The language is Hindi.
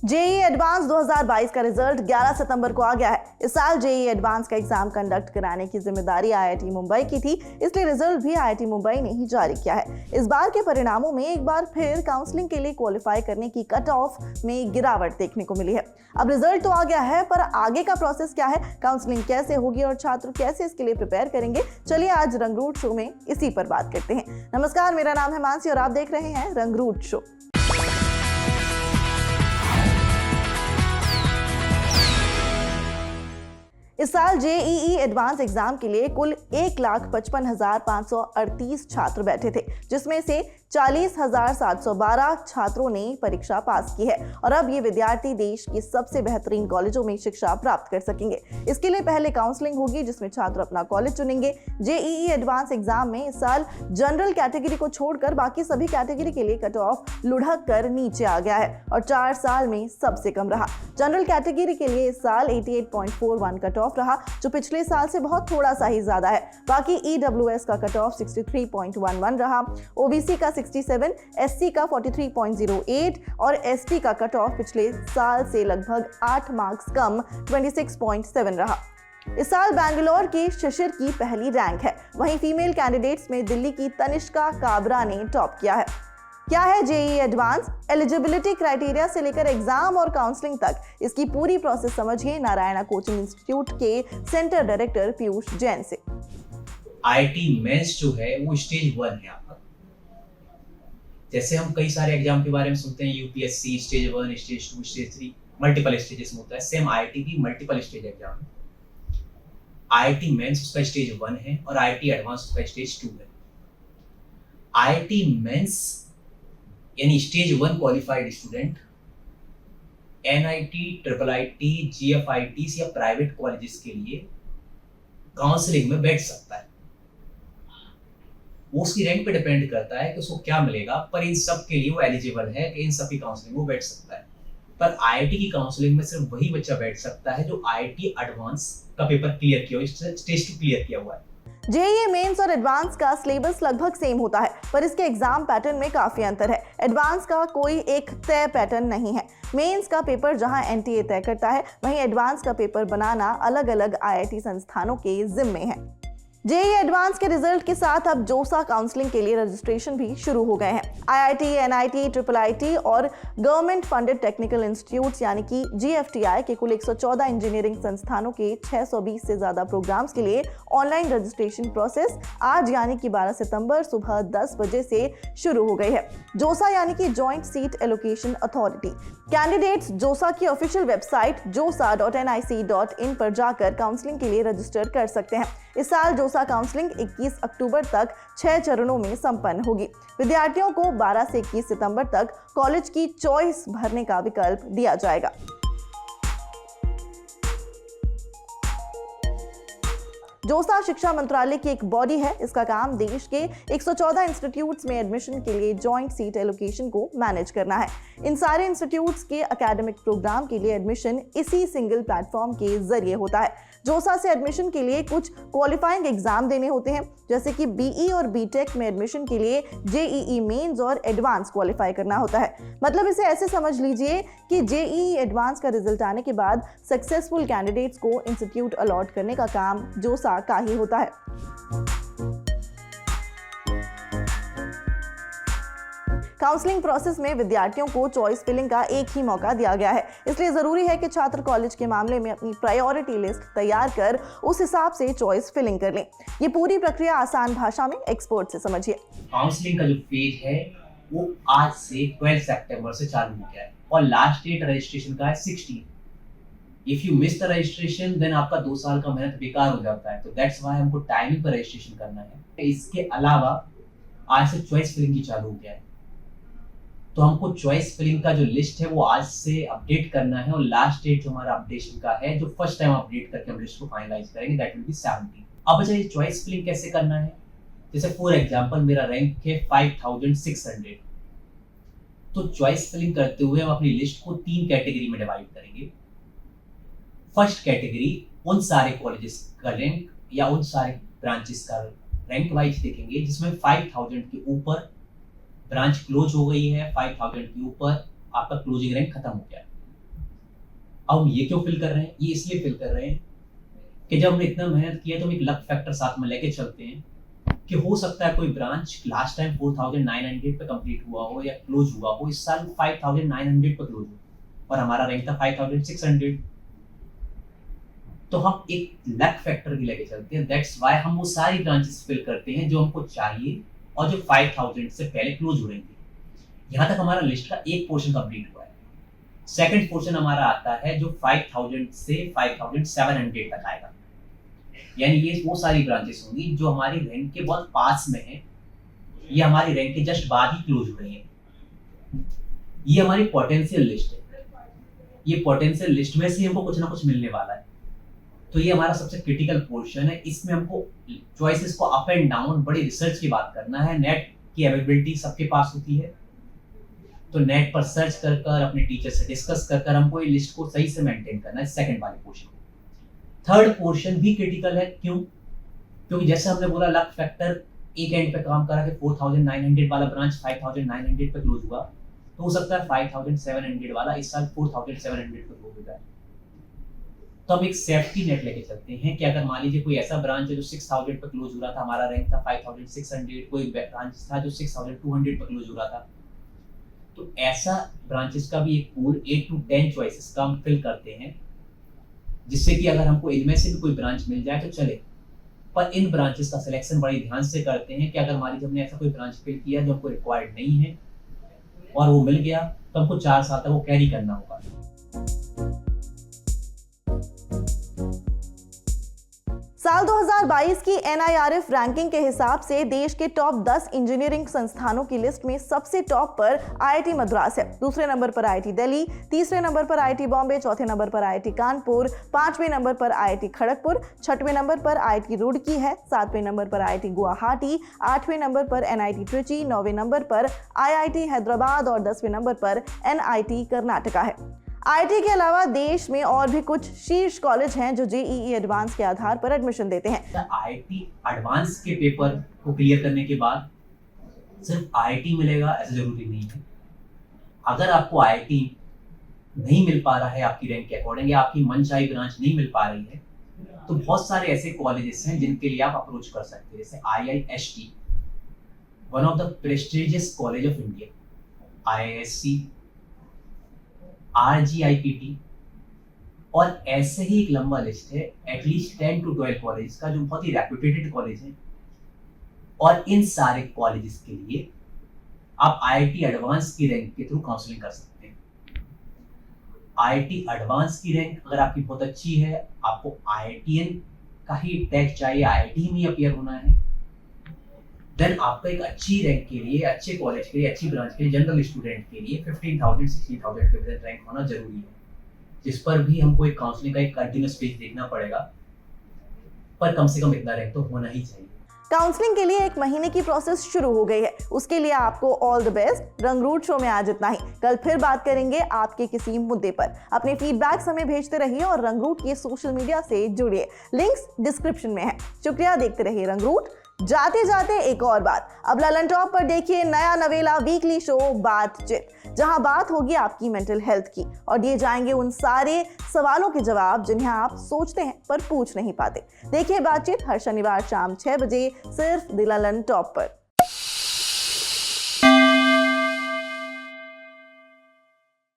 जेईई एडवांस 2022 का रिजल्ट 11 सितंबर को आ गया है। इस साल जेईई एडवांस का एग्जाम कंडक्ट कराने की जिम्मेदारी आईआईटी मुंबई की थी, इसलिए रिजल्ट भी आईआईटी मुंबई ने ही जारी किया है। इस बार के परिणामों में एक बार फिर काउंसलिंग के लिए क्वालिफाई करने की कट ऑफ में गिरावट देखने को मिली है। अब रिजल्ट तो आ गया है, पर आगे का प्रोसेस क्या है, काउंसलिंग कैसे होगी और छात्र कैसे इसके लिए प्रिपेयर करेंगे, चलिए आज रंगरूट शो में इसी पर बात करते हैं। नमस्कार, मेरा नाम है मानसी और आप देख रहे हैं रंगरूट शो। इस साल जेईई एडवांस एग्जाम के लिए कुल 1,55,538 छात्र बैठे थे, जिसमें से 40,712 छात्रों ने परीक्षा पास की है और अब ये विद्यार्थी देश की सबसे बेहतरीन कॉलेजों में शिक्षा प्राप्त कर सकेंगे। इसके लिए पहले काउंसलिंग होगी, जिसमें छात्र अपना कॉलेज चुनेंगे। जेईई एडवांस एग्जाम में इस साल जनरल कैटेगरी को छोड़कर बाकी सभी कैटेगरी के लिए कट ऑफ लुढ़क कर नीचे आ गया है और 4 साल में सबसे कम रहा। जनरल कैटेगरी के लिए इस साल 88.41 कट ऑफ रहा, जो पिछले साल से बहुत थोड़ा सा ही ज्यादा है। बाकी ईडब्ल्यूएस का कट ऑफ 63.11 रहा, ओबीसी का 67, एससी का 43.08 और एसटी का कट ऑफ पिछले साल से लगभग 8 मार्क्स कम 26.7 रहा। इस साल बैंगलोर की शिशिर की पहली रैंक है। वहीं फीमेल कैंडिडेट्स में दिल्ली की तनिष्का काबरा ने टॉप किया है। क्या है जेईई एडवांस? एलिजिबिलिटी क्राइटेरिया से लेकर एग्जाम और काउंसलिंग तक इसकी पूरी प्रोसेस समझिए नारायणा कोचिंग इंस्टीट्यूट के सेंटर डायरेक्टर पीयूष जैन से। आईआईटी मेंस जो है वो स्टेज 1 है आपका। जैसे हम कई सारे एग्जाम के बारे में सुनते हैं, UPSC stage 1, stage 2, stage 3, multiple stages में होता है। सेम आईआईटी भी मल्टीपल स्टेज एग्जाम है। आईआईटी मेंस उसका स्टेज 1 है और आईआईटी एडवांस उसका स्टेज 2 है। आईआईटी मेंस यानी stage 1 qualified student NIT, triple IT, GFIT या प्राइवेट कॉलेजेस के लिए काउंसलिंग में बैठ सकता है। वो उसकी रैंक पे डिपेंड करता है कि उसको क्या मिलेगा, पर इन सब के लिए वो एलिजिबल है कि इन सभी काउंसलिंग में बैठ सकता है। पर आईआईटी की काउंसलिंग में सिर्फ वही बच्चा बैठ सकता है जो आईआईटी एडवांस का पेपर क्लियर किया हो, स्टेज 2 क्लियर किया हुआ है। जेईई मेंस और एडवांस का सिलेबस लगभग सेम होता है, पर इसके एग्जाम पैटर्न में काफी अंतर है। एडवांस का कोई एक तय पैटर्न नहीं है। मेंस का पेपर जहां एनटीए तय करता है, वहीं एडवांस का पेपर बनाना अलग अलग आईआईटी संस्थानों के जिम्मे है। जेईई एडवांस के रिजल्ट के साथ अब जोसा काउंसलिंग के लिए रजिस्ट्रेशन भी शुरू हो गए हैं। आईआईटी, एनआईटी, ट्रिपल आईटी और गवर्नमेंट फंडेड टेक्निकल इंस्टीट्यूट्स यानी कि जीएफटीआई के कुल 114 इंजीनियरिंग संस्थानों के 620 से ज्यादा प्रोग्राम्स के लिए ऑनलाइन रजिस्ट्रेशन प्रोसेस आज यानी कि 12 सितंबर सुबह 10 बजे से शुरू हो गई है। जोसा यानी कि joint seat allocation authority candidates जोसा की ऑफिशियल वेबसाइट josa.nic.in पर जाकर काउंसलिंग के लिए रजिस्टर कर सकते हैं। इस साल जोसा काउंसलिंग 21 अक्टूबर तक 6 चरणों में संपन्न होगी। विद्यार्थियों को 12 से 21 सितंबर तक कॉलेज की चॉइस भरने का विकल्प दिया जाएगा। जोसा शिक्षा मंत्रालय की एक बॉडी है। इसका काम देश के 114 इंस्टीट्यूट्स में एडमिशन के लिए जॉइंट सीट एलोकेशन को मैनेज करना है। इन सारे इंस्टीट्यूट्स के एकेडमिक प्रोग्राम के लिए एडमिशन इसी सिंगल प्लेटफॉर्म के जरिए होता है। जोसा से एडमिशन के लिए कुछ क्वालिफाइंग एग्जाम देने होते हैं, जैसे कि बीई और बीटेक में एडमिशन के लिए जेईई मेंस और एडवांस क्वालिफाई करना होता है। मतलब इसे ऐसे समझ लीजिए कि जेईई एडवांस का रिजल्ट आने के बाद सक्सेसफुल कैंडिडेट्स को इंस्टीट्यूट अलॉट करने का काम जोसा का ही होता है। काउंसलिंग प्रोसेस में विद्यार्थियों को चॉइस फिलिंग का एक ही मौका दिया गया है, इसलिए जरूरी है कि छात्र कॉलेज के मामले में अपनी प्रायोरिटी लिस्ट तैयार कर उस हिसाब से चॉइस फिलिंग कर लें। ये पूरी प्रक्रिया आसान भाषा में एक्सपर्ट से समझिए। काउंसलिंग का जो फेज है वो आज से 12 सितंबर से चालू हो गया है और लास्ट डेट रजिस्ट्रेशन का है 16। If you miss the registration then आपका 2 साल का मेहनत बेकार हो जाता है। तो दैट्स व्हाई हमको टाइमिंग पर रजिस्ट्रेशन करना है। इसके अलावा आज से चॉइस फिलिंग की चालू हो गया है, तो हमको चॉइस फिलिंग का जो लिस्ट है वो आज से अपडेट करना है और लास्ट डेट जो हमारा अपडेशन का है, जो फर्स्ट टाइम अपडेट करके हम लिस्ट को फाइनलाइज करेंगे, दैट विल बी 17। अब अच्छा, ये चॉइस फिलिंग कैसे करना है? जैसे फॉर एग्जांपल मेरा रैंक है 5600, तो चॉइस फिलिंग करते हुए हम अपनी लिस्ट को 3 कैटेगरी में डिवाइड करेंगे। फर्स्ट कैटेगरी उन सारे कॉलेजेस का रैंक या उन सारे ब्रांचेस का रैंक वाइज देखेंगे जिसमें 5000 के ऊपर ब्रांच क्लोज हो गई है, 5000 के ऊपर आपका क्लोजिंग रैंक खत्म हो गया। अब हम ये क्यों फिल कर रहे हैं? ये इसलिए फिल कर रहे हैं कि जब हमने इतना मेहनत किया तो हम एक लक फैक्टर साथ में लेके चलते हैं कि हो सकता है कोई ब्रांच लास्ट टाइम 4900 पे कंप्लीट हुआ हो या क्लोज हुआ हो, इस साल 5900 पे क्लोज हो और हमारा रैंक था 5600। तो हम एक लक फैक्टर भी लेके चलते हैं। दैट्स व्हाई हम वो सारी ब्रांचेस फिल करते हैं जो हमको चाहिए और जो 5000 से पहले क्लोज हो रही थी। यहाँ तक हमारा लिस्ट का एक पोर्शन कंप्लीट हुआ है। सेकंड पोर्शन हमारा आता है जो 5000 से 5700 तक आएगा, यानी ये वो सारी ब्रांचेस होंगी जो हमारी रैंक के बहुत पास में है या हमारी रैंक के जस्ट बाद ही क्लोज हो रही है। ये हमारी पोटेंशियल लिस्ट है। ये पोटेंशियल लिस्ट में से हमको कुछ ना कुछ मिलने वाला है। तो ये हमारा सबसे क्रिटिकल पोर्शन है। इसमें हमको चॉइसेस को अप एंड डाउन बड़ी रिसर्च की बात करना है। नेट की अवेलेबिलिटी सबके पास होती है, तो नेट पर सर्च कर कर अपने टीचर से डिस्कस कर कर हमको ये लिस्ट को सही से मेंटेन करना है। सेकंड वाले पोर्शन को। थर्ड पोर्शन भी क्रिटिकल है। क्यों? क्योंकि जैसे हमने बोला लक फैक्टर एक एंड पे काम करा कि 4900 वाला ब्रांच 5900 पे क्लोज हुआ, तो हो सकता है 5700 वाला इस साल 4700 पे क्लोज हो जाए। तो हम एक सेफ्टी नेट लेके चलते हैं कि अगर मान लीजिए कोई ऐसा ब्रांच है जो 6000 पे क्लोज हो रहा था, हमारा रैंक था 5600, कोई ब्रांच था जो 6200 पे क्लोज हो रहा था, तो ऐसा ब्रांचेस का भी एक पूल 8 to 10 चॉइसेस का हम फिल करते हैं, जिससे कि अगर हमको इनमें से भी कोई ब्रांच मिल जाए तो चले। पर इन ब्रांचेस का सिलेक्शन बड़ी ध्यान से करते हैं कि अगर मान लीजिए हमने ऐसा कोई ब्रांच फिल किया जो हमको रिक्वायर्ड नहीं है और वो मिल गया, तो हमको 4 साल तक वो कैरी करना होगा। साल 2022 की NIRF रैंकिंग के हिसाब से देश के टॉप 10 इंजीनियरिंग संस्थानों की लिस्ट में सबसे टॉप पर IIT मद्रास है, दूसरे नंबर पर IIT दिल्ली, तीसरे नंबर पर IIT बॉम्बे, चौथे नंबर पर IIT कानपुर, पांचवें नंबर पर IIT खड़गपुर, छठवें नंबर पर IIT रुड़की है, सातवें नंबर पर IIT गुवाहाटी, आठवें नंबर पर NIT ट्रिची, नौवें नंबर पर IIT हैदराबाद और 10वें नंबर पर NIT कर्नाटका है। IIT के अलावा देश में और भी कुछ शीर्ष कॉलेज हैं जो JEE एडवांस के आधार पर एडमिशन देते हैं। IIT एडवांस के पेपर को क्लियर करने के बाद सिर्फ IIT मिलेगा ऐसा जरूरी नहीं है। अगर आपको IIT नहीं मिल पा रहा है आपकी रैंक के अकॉर्डिंग या आपकी मनचाही ब्रांच नहीं मिल पा रही है, तो बहुत सारे ऐसे कॉलेजेस हैं जिनके लिए आप अप्रोच कर सकते हैं, जैसे IIST, one of the prestigious college of India, IISc, RGIPT, और ऐसे ही एक लंबा लिस्ट है एटलीस्ट 10 to 12 कॉलेज का जो बहुत ही रेप्यूटेड कॉलेज है। और इन सारे कॉलेजेस के लिए आप IIT एडवांस की रैंक के थ्रू काउंसलिंग कर सकते हैं। IIT एडवांस की रैंक अगर आपकी बहुत अच्छी है, आपको IITN का ही टैग चाहिए, IIT में अपीयर होना है, देन आपका एक अच्छी रैंक के लिए, अच्छे कॉलेज के लिए, अच्छी ब्रांच के लिए, जनरल स्टूडेंट के लिए 15,000 16,000 के बीच रैंक होना जरूरी है, जिस पर भी हमको एक काउंसलिंग का एक कंटिन्यूअस पेज देखना पड़ेगा, पर कम से कम इतना रैंक तो होना ही चाहिए। काउंसलिंग के लिए 1 महीने की प्रोसेस शुरू हो गई है। उसके लिए आपको ऑल द बेस्ट। रंगरूट शो में आज इतना ही। कल फिर बात करेंगे आपके किसी मुद्दे पर। अपने फीडबैक्स हमें भेजते रहिए और रंगरूट के सोशल मीडिया से जुड़िए, लिंक्स डिस्क्रिप्शन में है। शुक्रिया, देखते रहिए रंगरूट। जाते जाते एक और बात, अब ललन टॉप पर देखिए नया नवेला वीकली शो बातचीत, जहां बात होगी आपकी मेंटल हेल्थ की और दिए जाएंगे उन सारे सवालों के जवाब जिन्हें आप सोचते हैं पर पूछ नहीं पाते। देखिए बातचीत हर शनिवार शाम 6 बजे सिर्फ द ललन टॉप पर।